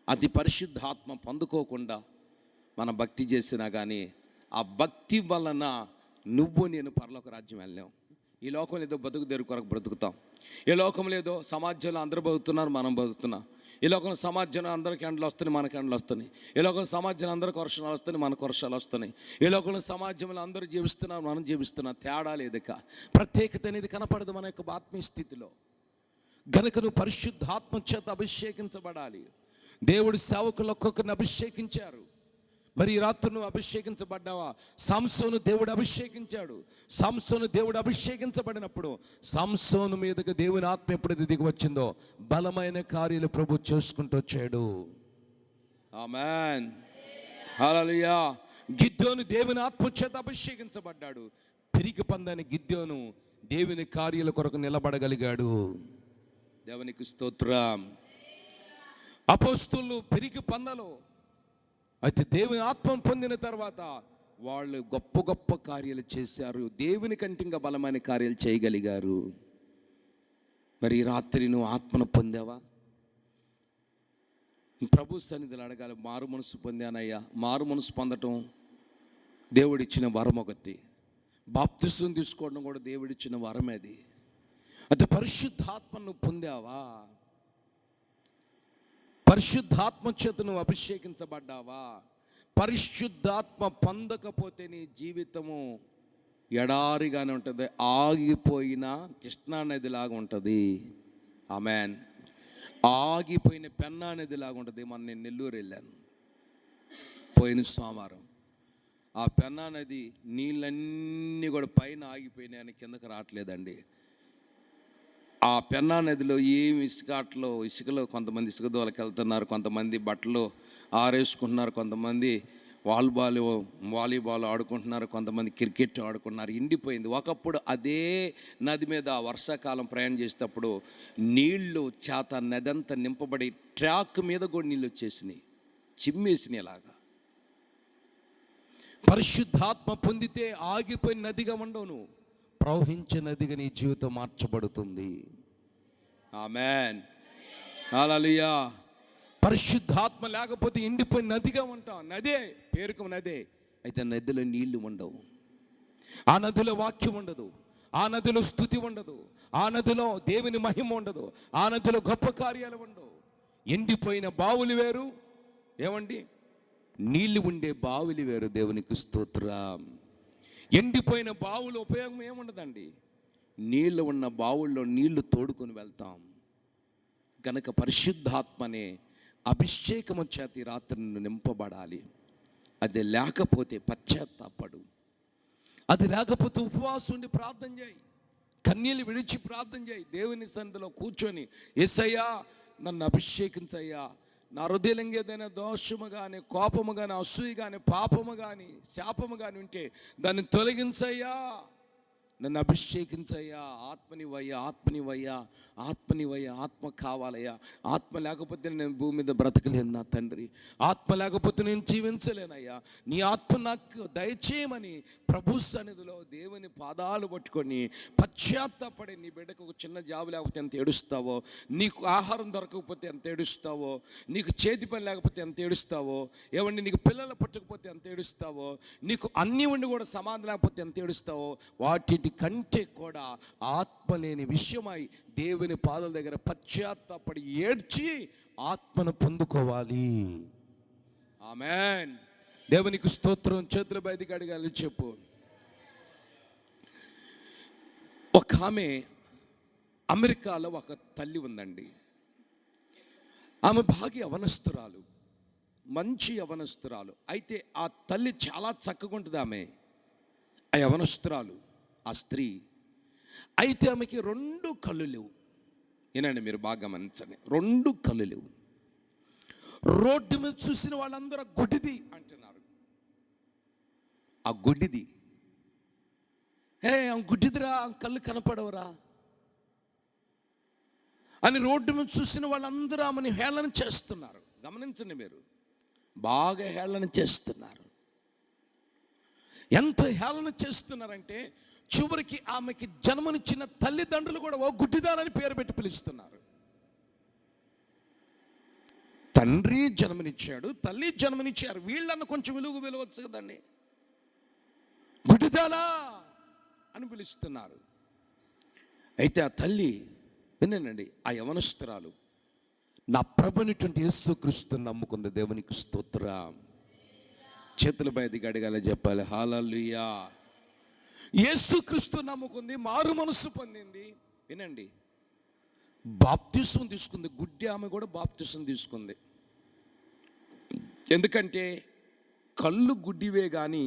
అది పరిశుద్ధాత్మ పొందుకోకుండా మన భక్తి చేసినా కానీ ఆ భక్తి వలన నువ్వు నేను పరలోక రాజ్యం వెళ్ళాం. ఈ లోకంలో ఏదో బతుకు తెరువు కొరకు బ్రతుకుతాం. ఈ లోకంలో ఏదో సమాజంలో అందరూ బతుకుతున్నారు, మనం బతుకుతున్నాం. ఈ లోకంలో సమాజంలో అందరికి ఎండలు వస్తున్నాయి, మనకి ఎండలు వస్తున్నాయి. ఈ లోకంలో సమాజంలో అందరికి వర్షాలు వస్తున్నాయి, మనకు వర్షాలు వస్తున్నాయి. ఈ లోకంలో సమాజంలో అందరూ జీవిస్తున్నారు, మనం జీవిస్తున్నాం. తేడా లేదు, ప్రత్యేకత అనేది కనపడదు మన యొక్క ఆత్మీయ స్థితిలో. గనుక నువ్వు పరిశుద్ధాత్మ చేత అభిషేకించబడాలి. దేవుడి సేవకులు ఒక్కొక్కరిని అభిషేకించారు. మరి ఈ రాత్రి నువ్వు అభిషేకించబడ్డావా? సంసోను దేవుడు అభిషేకించాడు. సంసోను దేవుడు అభిషేకించబడినప్పుడు సంసోను మీదకి దేవుని ఆత్మ ఎప్పుడైతే దిగి వచ్చిందో బలమైన కార్యాలు ప్రభు చేసుకుంటూ వచ్చాడు. ఆమేన్, హల్లెలూయా. గిద్యోను దేవుని ఆత్మ చేత అభిషేకించబడ్డాడు. పిరికి పందని గిద్యోను దేవుని కార్యాల కొరకు నిలబడగలిగాడు. దేవునికి స్తోత్రం. అపోస్తలులు పిరికి పందలు అయితే దేవుని ఆత్మ పొందిన తర్వాత వాళ్ళు గొప్ప గొప్ప కార్యాలు చేశారు. దేవుని కంటే ఇంకా బలమైన కార్యాలు చేయగలిగారు. మరి ఈ రాత్రి నువ్వు ఆత్మను పొందావా? ప్రభు సన్నిధిలో అడగాలి. మారు మనసు పొందానయ్యా. మారు మనసు పొందటం దేవుడిచ్చిన వరం ఒకటి. బాప్తిసం తీసుకోవడం కూడా దేవుడిచ్చిన వరం. అది అయితే పరిశుద్ధాత్మను పొందావా? పరిశుద్ధాత్మ చేత నువ్వు అభిషేకించబడ్డావా? పరిశుద్ధాత్మ పొందకపోతే నీ జీవితము ఎడారిగానే ఉంటుంది, ఆగిపోయిన కృష్ణా నదిలాగా ఉంటుంది. ఆమేన్. ఆగిపోయిన పెన్నా నదిలాగా ఉంటుంది. మొన్న నేను నెల్లూరు వెళ్ళాను పోయిన సోమవారం. ఆ పెన్నా నది నీళ్ళన్నీ కూడా పైన ఆగిపోయినాయని కిందకు రావట్లేదండి. ఆ పెన్నా నదిలో ఏమి ఇసుకలో కొంతమంది ఇసుక దోలకి వెళ్తున్నారు, కొంతమంది బట్టలు ఆరేసుకుంటున్నారు, కొంతమంది వాలీబాల్ ఆడుకుంటున్నారు, కొంతమంది క్రికెట్ ఆడుకుంటున్నారు. ఎండిపోయింది. ఒకప్పుడు అదే నది మీద వర్షాకాలం ప్రయాణం చేసేటప్పుడు నీళ్లు చేత నదంతా నింపబడి ట్రాక్ మీద కూడా నీళ్ళు వచ్చేసినాయి, చిమ్మేసినాయి. ఇలాగా పరిశుద్ధాత్మ పొందితే ఆగిపోయిన నదిగా ఉండవు, నువ్వు ప్రవహించే నదిగా నీ జీవితం మార్చబడుతుంది. ఆమేన్, హల్లెలూయా. పరిశుద్ధాత్మ లేకపోతే ఎండిపోయిన నదిగా ఉంటాం. నదే పేరుకు నదే, అయితే నదిలో నీళ్లు ఉండవు. ఆ నదిలో వాక్యం ఉండదు, ఆ నదిలో స్తుతి ఉండదు, ఆ నదిలో దేవుని మహిమ ఉండదు, ఆ నదిలో గొప్ప కార్యాలు ఉండవు. ఎండిపోయిన బావులు వేరు, ఏమండి, నీళ్లు ఉండే బావులు వేరు. దేవునికి స్తోత్రం. ఎండిపోయిన బావులు ఉపయోగం ఏముండదండి. నీళ్ళు ఉన్న బావుల్లో నీళ్లు తోడుకొని వెళ్తాం. కనుక పరిశుద్ధాత్మనే అభిషేకము చేత ఈ రాత్రి నింపబడాలి. అది లేకపోతే పశ్చాత్తాపడు. అది లేకపోతే ఉపవాసం ఉండి ప్రార్థన చేయి, కన్నీళ్ళు విడిచి ప్రార్థన చేయి. దేవుని సన్నిధిలో కూర్చొని, యేసయ్యా నన్ను అభిషేకించయ్యా, నా హృదయంలో ఏదైనా దోషము కానీ, కోపము కానీ, అసూయ కానీ, పాపము కానీ, శాపము కానీ ఉంటే దాన్ని తొలగించయ్యా, నన్ను అభిషేకించయ్యా, ఆత్మనివయ్యా, ఆత్మనివయ్యా, ఆత్మనివయ్యా. ఆత్మ కావాలయ్యా. ఆత్మ లేకపోతే నేను భూమి మీద బ్రతకలేను నా తండ్రి. ఆత్మ లేకపోతే నేను జీవించలేనయ్యా. నీ ఆత్మ నాకు దయచేయమని ప్రభు సన్నిధిలో దేవుని పాదాలు పట్టుకొని పశ్చాత్తాపడి, నీ బిడ్డకు ఒక చిన్న జాబు లేకపోతే ఎంత ఏడుస్తావో, నీకు ఆహారం దొరకకపోతే ఎంత ఏడుస్తావో, నీకు చేతి పని లేకపోతే ఎంత ఏడుస్తావో, ఏమండి నీకు పిల్లలు పట్టకపోతే ఎంత ఏడుస్తావో, నీకు అన్నీ ఉండి కూడా సమాధానం లేకపోతే ఎంత ఏడుస్తావో, వాటి కంటే కూడా ఆత్మ లేని విషయమై దేవుని పాదాల దగ్గర పశ్చాత్తాపడి ఏడ్చి ఆత్మను పొందుకోవాలి. ఆమేన్. దేవునికి స్తోత్రం. చేతుల బయటికి అడగాలి. చెప్పు. ఒక ఆమె అమెరికాలో ఒక తల్లి ఉందండి. ఆమె బాగా యవనస్తురాలు, మంచి యవనస్తురాలు. అయితే ఆ తల్లి చాలా చక్కగా ఉంటుంది. ఆమె ఆ యవనస్తురాలు, ఆ స్త్రీ. అయితే ఆమెకి 2 కళ్ళు లేవు. ఏనండి, మీరు బాగా గమనించండి, 2 కళ్ళు లేవు. రోడ్డు మీద చూసిన వాళ్ళందరూ గుడ్డిది అంటున్నారు. ఆ గుడ్డిది, గుడ్డిదిరా, కళ్ళు కనపడవరా అని రోడ్డు మీద చూసిన వాళ్ళందరూ ఆమెను హేళన చేస్తున్నారు. గమనించండి, మీరు బాగా హేళన చేస్తున్నారు. ఎంత హేళన చేస్తున్నారంటే చివరికి ఆమెకి జన్మనిచ్చిన తల్లిదండ్రులు కూడా ఓ గుడ్డిదానని పేరు పెట్టి పిలుస్తున్నారు. తండ్రి జన్మనిచ్చాడు, తల్లి జన్మనిచ్చారు, వీళ్ళన్న కొంచెం విలువచ్చు కదండి. గుడ్డిదానా అని పిలుస్తున్నారు. అయితే ఆ తల్లి వినండి, ఆ యవనస్తురాలు నా ప్రభునిటువంటి యేసుక్రీస్తు నమ్ముకుంది. దేవునికి స్తోత్రం. చేతుల బయటికి అడగాలి, చెప్పాలి హల్లెలూయా. యేసుక్రీస్తు నమ్ముకుంది, మారు మనసు పొందింది. వినండి, బాప్తిసం తీసుకుంది. గుడ్డి ఆమె కూడా బాప్తిసం తీసుకుంది. ఎందుకంటే కళ్ళు గుడ్డివే కానీ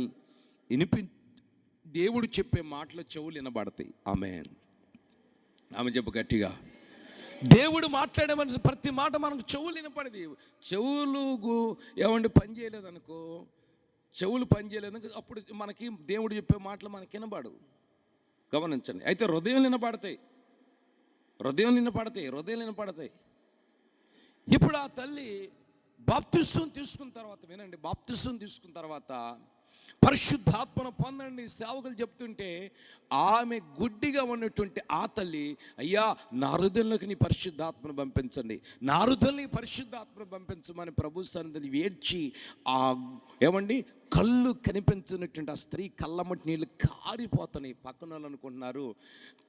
దేవుడు చెప్పే మాటలు చెవులు వినబడతాయి. ఆమె చెప్పు గట్టిగా. దేవుడు మాట్లాడేమని ప్రతి మాట మనకు చెవులు వినపడది. చెవులు ఏమండి పని చేయలేదనుకో, చెవులు పని చేయలేదనుకో, అప్పుడు మనకి దేవుడు చెప్పే మాటలు మనకి వినబడు. గమనించండి. అయితే హృదయం వినపడతాయి. ఇప్పుడు ఆ తల్లి బాప్తిసం తీసుకున్న తర్వాత, వినండి, బాప్తిసం తీసుకున్న తర్వాత పరిశుద్ధాత్మను పొందండి సేవకులు చెప్తుంటే, ఆమె గుడ్డిగా ఉన్నటువంటి ఆ తల్లి, అయ్యా నా హృదయంలోకి నీ పరిశుద్ధాత్మను పంపించండి, నా హృదయంలోకి పరిశుద్ధాత్మను పంపించమని ప్రభు సన్నిధిని వేడ్చి, ఆ ఏమండి కళ్ళు కనిపించినటువంటి ఆ స్త్రీ కళ్ళమటి నీళ్ళు కారిపోతున్నాయి. పక్కన వాళ్ళు అనుకుంటున్నారు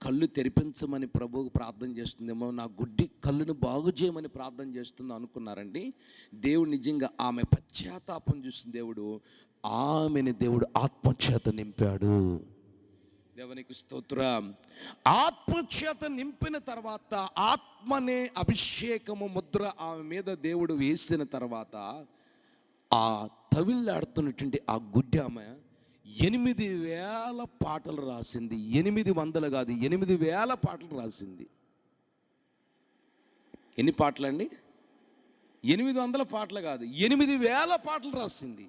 కళ్ళు తెరిపించమని ప్రభువుకు ప్రార్థన చేస్తుందేమో, నా గుడ్డి కళ్ళును బాగు చేయమని ప్రార్థన చేస్తుందో అనుకున్నారండి. దేవుడు నిజంగా ఆమె పశ్చాత్తాపం చూసిన దేవుడు ఆమెని దేవుడు ఆత్మచేత నింపాడు. దేవునికి స్తోత్రం. ఆత్మచేత నింపిన తర్వాత, ఆత్మనే అభిషేకము ముద్ర ఆమె మీద దేవుడు వేసిన తర్వాత, ఆ తవిల్లాడుతున్నటువంటి ఆ గుడ్డి ఆమె 8,000 పాటలు రాసింది. 800 కాదు, 8,000 పాటలు రాసింది. ఎన్ని పాటలు అండి? 800 పాటలు కాదు, 8,000 పాటలు రాసింది.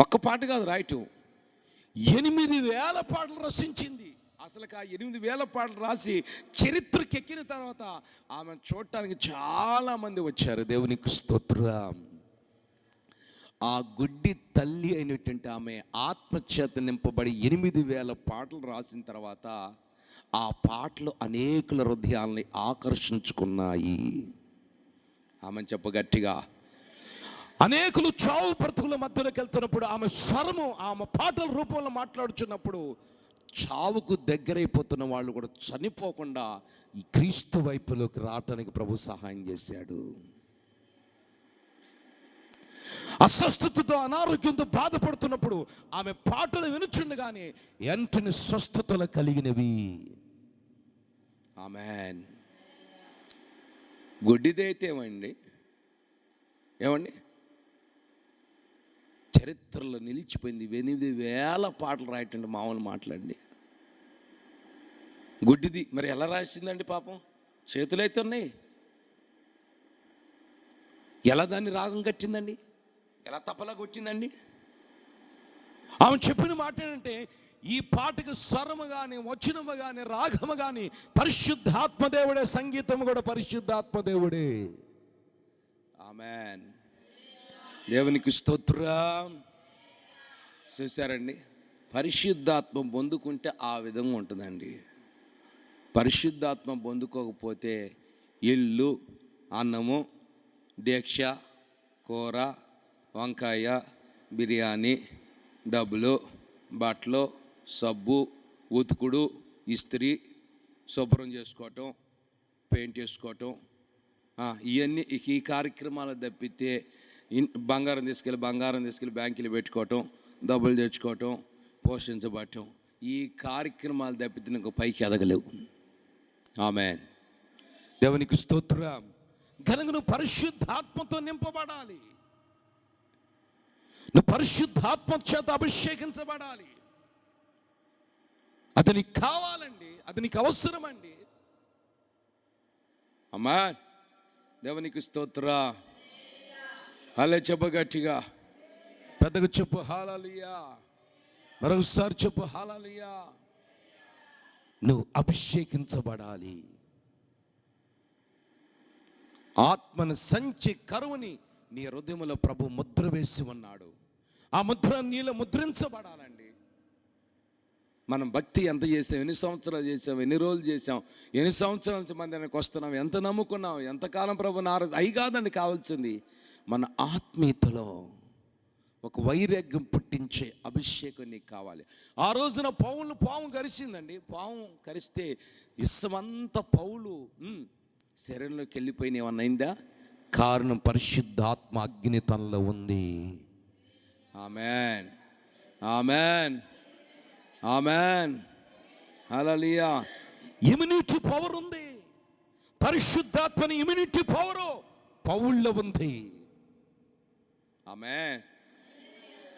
ఒక్క పాట కాదు రాయటం, 8,000 పాటలు రచించింది. అసలు ఆ 8,000 పాటలు రాసి చరిత్రకెక్కిన తర్వాత ఆమె చూడటానికి చాలామంది వచ్చారు. దేవునికి స్తోత్రం. ఆ గుడ్డి తల్లి అయినటువంటి ఆమె ఆత్మచేత నింపబడి 8,000 పాటలు రాసిన తర్వాత, ఆ పాటలు అనేకుల హృదయాల్ని ఆకర్షించుకున్నాయి. ఆమె చెప్పగట్టిగా. అనేకులు చావు బ్రతుకుల మధ్యలోకి వెళ్తున్నప్పుడు ఆమె స్వరము, ఆమె పాటల రూపంలో మాట్లాడుచున్నప్పుడు, చావుకు దగ్గరైపోతున్న వాళ్ళు కూడా చనిపోకుండా ఈ క్రీస్తు వైపులోకి రావటానికి ప్రభు సహాయం చేశాడు. అస్వస్థతతో అనారోగ్యంతో బాధపడుతున్నప్పుడు ఆమె పాటలు వినుచుండగానే వెంటనే స్వస్థతలు కలిగినవి. ఆమేన్. గుడ్డిదైతే ఏమండి చరిత్రలో నిలిచిపోయింది. 8,000 పాటలు రాయటండి, మామూలు మాట్లాడండి. గుడ్డిది మరి ఎలా రాసిందండి పాపం? చేతులైతే ఉన్నాయి. ఎలా దాన్ని రాగం కట్టిందండి? ఎలా తపలా కొట్టిందండి? ఆమె చెప్పిన మాట ఏంటంటే, ఈ పాటకు స్వరము కానీ, వచనము కానీ, రాగము కానీ పరిశుద్ధాత్మదేవుడే, సంగీతము కూడా పరిశుద్ధాత్మదేవుడే. ఆమేన్. దేవునికి స్తోత్రం. చూశారండి, పరిశుద్ధాత్మ పొందుకుంటే ఆ విధంగా ఉంటుందండి. పరిశుద్ధాత్మ పొందుకోకపోతే ఇల్లు, అన్నము, దీక్ష, కూర, వంకాయ, బిర్యానీ, డబ్బులు, బట్టలు, సబ్బు, ఉతుకుడు, ఇస్త్రీ, శుభ్రం చేసుకోవటం, పెయింట్ వేసుకోవటం, ఇవన్నీ ఈ కార్యక్రమాలు తప్పితే బంగారం తీసుకెళ్ళి బ్యాంకులో పెట్టుకోవటం, డబ్బులు తెచ్చుకోవటం, పోషించబడటం, ఈ కార్యక్రమాలు తప్పితే నీకు పైకి ఎదగలేవు. ఆమేన్. దేవునికి స్తోత్రం. కనుక నువ్వు పరిశుద్ధాత్మతో నింపబడాలి. నువ్వు పరిశుద్ధాత్మ చేత అభిషేకించబడాలి. అది నీకు కావాలండి, అది నీకు అవసరమండి. అమ్మా, దేవునికి స్తోత్రం. అలా చెప్పు గట్టిగా, పెద్దగా చెప్పు హల్లెలూయా. మరొకసారి చెప్పు హల్లెలూయా. నువ్వు అభిషేకించబడాలి. ఆత్మను సంచి కరువుని నీ హృదయంలో ప్రభు ముద్ర వేసి ఉన్నాడు. ఆ ముద్ర నీలో ముద్రించబడాలండి. మనం భక్తి ఎంత చేసాం, ఎన్ని సంవత్సరాలు చేసాం, ఎన్ని రోజులు చేసాం, ఎన్ని సంవత్సరాల నుంచి మందిరానికి వస్తున్నాం, ఎంత నమ్ముకున్నాం, ఎంతకాలం ప్రభు అయి కాదండి కావాల్సింది. మన ఆత్మీయతలో ఒక వైరాగ్యం పుట్టించే అభిషేకం నీకు కావాలి. ఆ రోజున పాము కరిచిందండి. పాము కరిస్తే ఇసమంతా పౌలు శరీరంలోకి వెళ్ళిపోయిన ఏమన్నా అయిందా? కారణం పరిశుద్ధాత్మ అగ్ని తనలో ఉంది. ఆమెన్, ఆమెన్, ఆమెన్, హల్లెలూయా. ఇమ్యూనిటీ పవర్ ఉంది. పరిశుద్ధాత్మని ఇమ్యూనిటీ పవరు పౌల్లో ఉంది. ఆమెన్.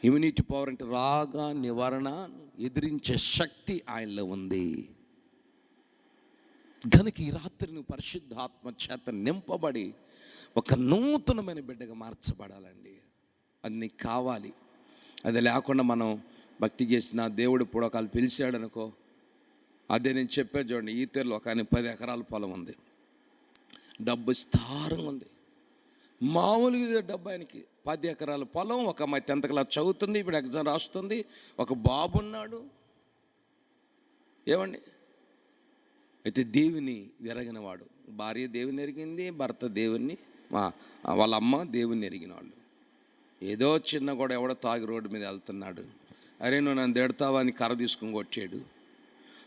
ఇమ్యూనిటీ పవర్ అంటే రాగ నివారణ ఎదిరించే శక్తి ఆయనలో ఉంది. కనుక ఈ రాత్రి నువ్వు పరిశుద్ధాత్మ చేత నింపబడి ఒక నూతనమైన బిడ్డగా మార్చబడాలండి. అది నీకు కావాలి. అది లేకుండా మనం భక్తి చేసిన దేవుడు పుడకాలు పిలిచాడు అనుకో, అదే నేను చెప్పాను చూడండి. ఈతేరులో ఒక ఆయన 10 ఎకరాల పొలం ఉంది, డబ్బు స్థారంగా ఉంది. మామూలుగా డబ్బు ఆయనకి 10 ఎకరాల పొలం, ఒక అమ్మాయి 10th క్లాస్ చదువుతుంది, ఇప్పుడు ఎగ్జామ్ రాస్తుంది, ఒక బాబు ఉన్నాడు. ఏమండి, అయితే దేవుని ఎరగిన వాడు, భార్య దేవుని ఎరిగింది, భర్త దేవుని, వాళ్ళ అమ్మ దేవుని ఎరిగిన వాళ్ళు. ఏదో చిన్న కూడా ఎవడో తాగి రోడ్డు మీద వెళ్తున్నాడు, అరే నువ్వు నన్ను తిడతావా అని కర్ర తీసుకుని కొట్టాడు.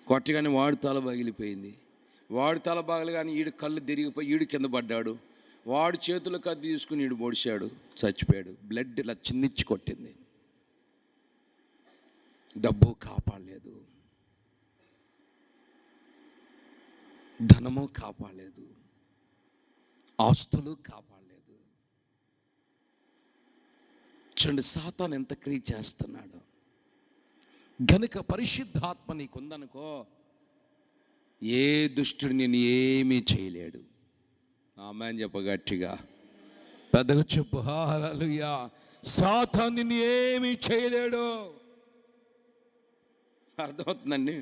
కొట్టగానే వాడు తల పగిలిపోయింది. వాడు తల పగలగానే ఈడు కళ్ళు తిరిగిపోయి ఈడు కింద పడ్డాడు. వాడు చేతులు కత్తి తీసుకుని ఈడు పొడిచాడు, చచ్చిపోయాడు. బ్లడ్ ఇలా చిందించి కొట్టింది. డబ్బు కాపాడలేదు, ధనము కాపాడలేదు, ఆస్తులు కాపాడలేదు. చూడండి సాతాను ఎంత క్రియ చేస్తున్నాడు. గనుక పరిశుద్ధాత్మ నీకుందనుకో, ఏ దుష్టుడు నేను ఏమీ చేయలేడు. ఆమేన్ చెప్ప గట్టిగా, పెద్దగా చెప్పు హల్లెలూయా. సాతాను నిన్ను ఏమీ చేయలేడు. అర్థమవుతుందండి?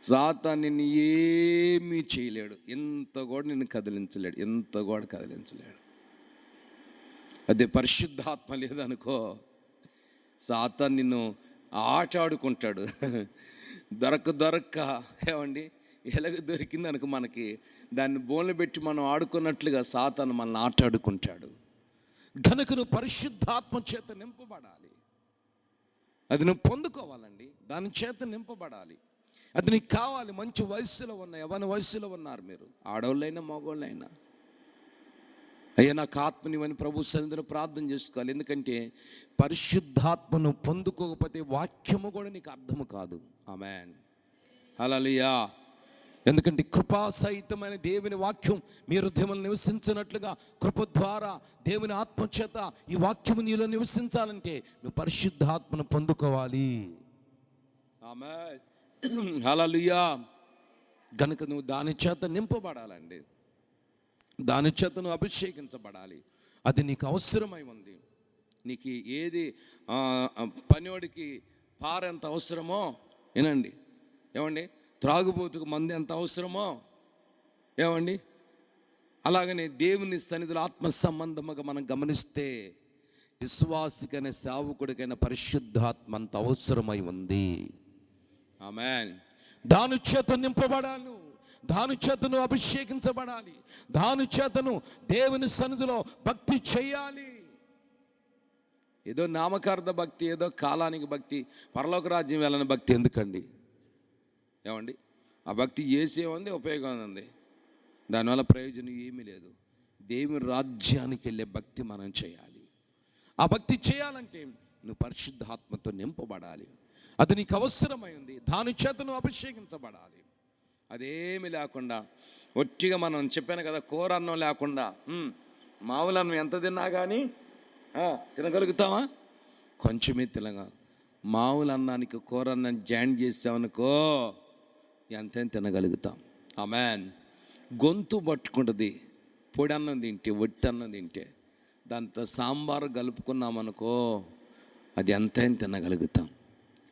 సాతాను నిన్ను ఏమీ చేయలేడు. ఎంత కూడా నిన్ను కదిలించలేడు, ఎంత కూడా కదిలించలేడు. అదే పరిశుద్ధాత్మ లేదనుకో, సాతాను నిన్ను ఆట ఆడుకుంటాడు. దొరక్క ఏమండి, ఎలాగ దొరికింది అనుకో మనకి, దాన్ని బోన్లు పెట్టి మనం ఆడుకున్నట్లుగా సాతాను మనల్ని ఆట ఆడుకుంటాడు. కనుక నువ్వు పరిశుద్ధాత్మ చేత నింపబడాలి. అది నువ్వు పొందుకోవాలండి, దాని చేత నింపబడాలి. అది నీకు కావాలి. మంచి వయస్సులో ఉన్న, యవ్వన వయస్సులో ఉన్నారు మీరు, ఆడవాళ్ళైనా మగవాళ్ళైనా. అయ్యా నాకు ఆత్మనివని ప్రభు సన్నిధిలో ప్రార్థన చేసుకోవాలి. ఎందుకంటే పరిశుద్ధాత్మను పొందుకోకపోతే వాక్యము కూడా నీకు అర్థము కాదు. ఆమేన్, హల్లెలూయా. ఎందుకంటే కృపాసహితమైన దేవుని వాక్యం మీ హృదయంలో నివసించినట్లుగా, కృప ద్వారా దేవుని ఆత్మచేత ఈ వాక్యము నీలో నివసించాలంటే నువ్వు పరిశుద్ధాత్మను పొందుకోవాలి. ఆమేన్, హల్లెలూయా. గనుక నువ్వు దాని చేత నింపబడాలండి, దాని చేత నువ్వు అభిషేకించబడాలి. అది నీకు అవసరమై ఉంది. నీకు ఏది పనివాడికి పార ఎంత అవసరమో, ఏనండి ఏమండి, త్రాగుబోతుకు మంది ఎంత అవసరమో, ఏమండి, అలాగనే దేవుని సన్నిధిలో ఆత్మ సంబంధముగా మనం గమనిస్తే విశ్వాసికైన సేవకుడికైన పరిశుద్ధాత్మ అంత అవసరమై ఉంది. ఆమేన్. దాని చేత నింపబడాలి, దాని చేతను అభిషేకించబడాలి, దాని చేతను దేవుని సన్నిధిలో భక్తి చేయాలి. ఏదో నామకార్థ భక్తి, ఏదో కాలానికి భక్తి, పరలోక రాజ్యం వెళ్ళని భక్తి ఎందుకండి? ఏమండి, ఆ భక్తి చేసేముంది, ఉపయోగం ఉంది, దానివల్ల ప్రయోజనం ఏమీ లేదు. దేవుని రాజ్యానికి వెళ్ళే భక్తి మనం చేయాలి. ఆ భక్తి చేయాలంటే నువ్వు పరిశుద్ధాత్మతో నింపబడాలి. అది నీకు అవసరమై ఉంది. దాని చేతను అభిషేకించబడాలి. అదేమి లేకుండా ఒట్టిగా, మనం చెప్పాను కదా, కూర అన్నం లేకుండా మామూలు అన్నం ఎంత తిన్నా కానీ తినగలుగుతావా? కొంచెమే తినగా. మామూలు అన్నానికి కూర అన్నం జాయిన్ చేసామనుకో ఎంతైనా తినగలుగుతాం. ఆమేన్. గొంతు పట్టుకుంటుంది పొడి అన్నం తింటే, ఒట్టి అన్నం తింటే. దాంతో సాంబారు కలుపుకున్నామనుకో అది ఎంతైనా తినగలుగుతాం.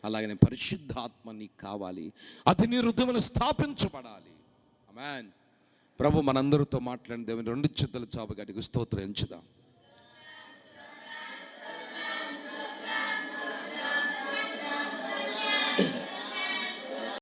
అలాగనే పరిశుద్ధాత్మ నీకు కావాలి, అది నీ హృదయంలో స్థాపించబడాలి. ఆమేన్. ప్రభు మనందరితో మాట్లాడిన దేవుని 2 చేతుల చాప గట్టిగా స్తోత్రం ఎంచుదాం.